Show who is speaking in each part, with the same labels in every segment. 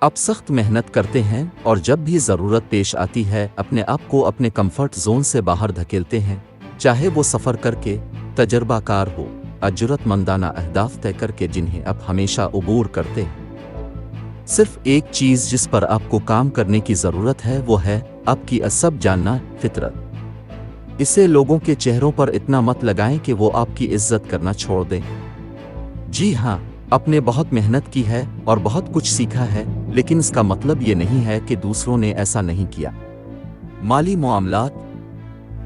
Speaker 1: आप सख्त मेहनत करते हैं और जब भी ज़रूरत पेश आती है अपने आप को अपने कंफर्ट जोन से बाहर धकेलते हैं, चाहे वो सफ़र करके, तजर्बाकार हो, अजरतमंदाना अहदाफ तय करके जिन्हें आप हमेशा अबूर करते हैं। सिर्फ एक चीज़ जिस पर आपको काम करने की ज़रूरत है वो है आपकी असब जानना, फितरत। इसे लोगों के चेहरों पर इतना मत लगाएं कि वो आपकी इज्जत करना छोड़ दें। जी हाँ, आपने बहुत मेहनत की है और बहुत कुछ सीखा है, लेकिन इसका मतलब ये नहीं है कि दूसरों ने ऐसा नहीं किया। माली मामलात,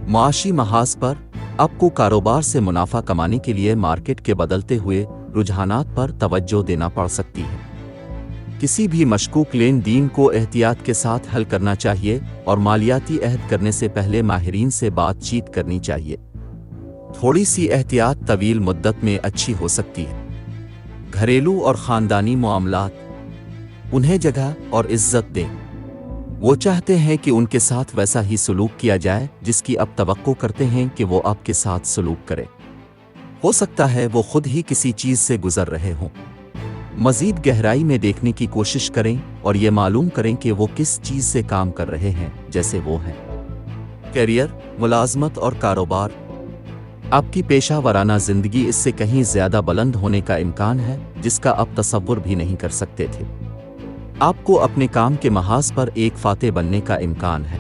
Speaker 1: माशी महाज पर आपको कारोबार से मुनाफा कमाने के लिए मार्केट के बदलते हुए रुझानात पर तवज्जो देना पड़ सकती है। किसी भी मशकूक लेन देन को एहतियात के साथ हल करना चाहिए और मालियाती अहद करने से पहले माहिरीन से बातचीत करनी चाहिए। थोड़ी सी एहतियात तवील मुद्दत में अच्छी हो सकती है। घरेलू और ख़ानदानी मामलात, उन्हें जगह और इज्जत दें। वो चाहते हैं कि उनके साथ वैसा ही सलूक किया जाए जिसकी आप तवक्को करते हैं कि वो आपके साथ सलूक करें। हो सकता है वो खुद ही किसी चीज़ से गुजर रहे हों। मज़ीद गहराई में देखने की कोशिश करें और ये मालूम करें कि वो किस चीज़ से काम कर रहे हैं, जैसे वो हैं करियर, मुलाजमत और कारोबार। आपकी पेशा वराना ज़िंदगी इससे कहीं ज़्यादा बुलंद होने का इम्कान है जिसका आप तसव्वुर भी नहीं कर सकते थे। आपको अपने काम के महाज पर एक फातेह बनने का इम्कान है।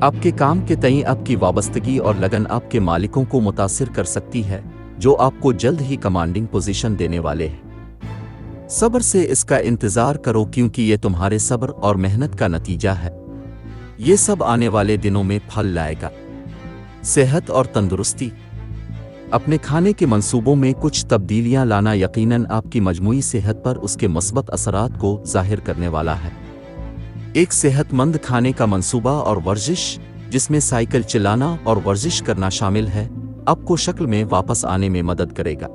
Speaker 1: आपके काम के तईं आपकी वाबस्तगी और लगन आपके मालिकों को मुतासिर कर सकती है, जो आपको जल्द ही कमांडिंग पोजीशन देने वाले हैं। सब्र से इसका इंतज़ार करो क्योंकि ये तुम्हारे सब्र और मेहनत का नतीजा है। ये सब आने वाले दिनों में फल लाएगा। सेहत और तंदुरुस्ती, अपने खाने के मंसूबों में कुछ तब्दीलियां लाना यकीनन आपकी मजमूई सेहत पर उसके मस्बत असरात को ज़ाहिर करने वाला है। एक सेहतमंद खाने का मंसूबा और वर्जिश, जिसमें साइकिल चलाना और वर्जिश करना शामिल है, आपको शक्ल में वापस आने में मदद करेगा।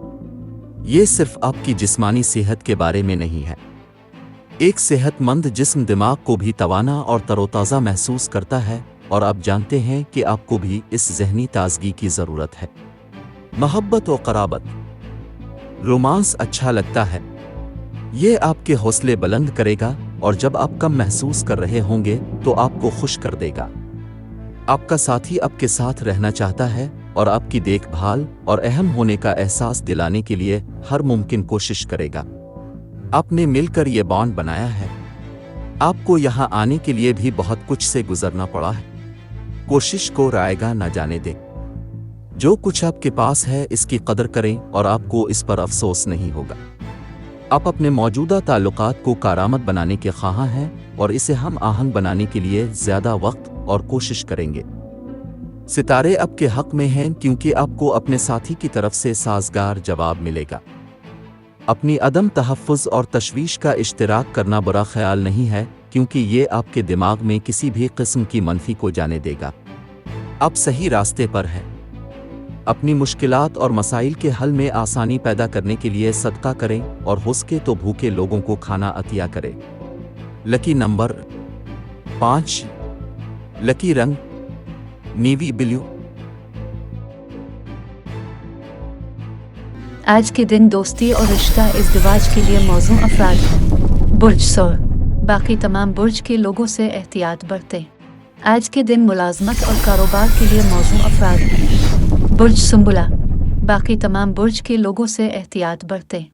Speaker 1: ये सिर्फ आपकी जिस्मानी सेहत के बारे में नहीं है। एक सेहतमंद जिस्म दिमाग को भी तवाना और तरोताज़ा महसूस करता है और आप जानते हैं कि आपको भी इस ज़हनी ताजगी की ज़रूरत है। मोहब्बत और क़राबत, रोमांस अच्छा लगता है। ये आपके हौसले बुलंद करेगा और जब आप कम महसूस कर रहे होंगे तो आपको खुश कर देगा। आपका साथी आपके साथ रहना चाहता है और आपकी देखभाल और अहम होने का एहसास दिलाने के लिए हर मुमकिन कोशिश करेगा। आपने मिलकर ये बॉन्ड बनाया है। आपको यहाँ आने के लिए भी बहुत कुछ से गुजरना पड़ा है। कोशिश को रायगा न जाने दें। जो कुछ आपके पास है इसकी कदर करें और आपको इस पर अफसोस नहीं होगा। आप अपने मौजूदा ताल्लुकात को कारामद बनाने के ख्वाहां हैं और इसे हम आहंग बनाने के लिए ज़्यादा वक्त और कोशिश करेंगे। सितारे आपके हक में हैं क्योंकि आपको अपने साथी की तरफ से साज़गार जवाब मिलेगा। अपनी अदम तहफ़्फ़ुज़ और तशवीश का इश्तिराक करना बुरा ख्याल नहीं है क्योंकि ये आपके दिमाग में किसी भी किस्म की मनफी को जाने देगा। आप सही रास्ते पर हैं। अपनी मुश्किलात और मसाइल के हल में आसानी पैदा करने के लिए सदका करें और हो सके तो भूखे लोगों को खाना अतिया करें। लकी नंबर 5, लकी रंग नेवी ब्लू।
Speaker 2: आज के दिन दोस्ती और रिश्ता इज़्दिवाज के लिए मौजू अफराद हैं। बुर्ज सौर, बाकी तमाम बुर्ज के लोगों से एहतियात बरतें। आज के दिन मुलाजमत और कारोबार के लिए मौजू अफराद हैं। बुर्ज सुंबुला, बाकी तमाम बुर्ज के लोगों से एहतियात बरतें।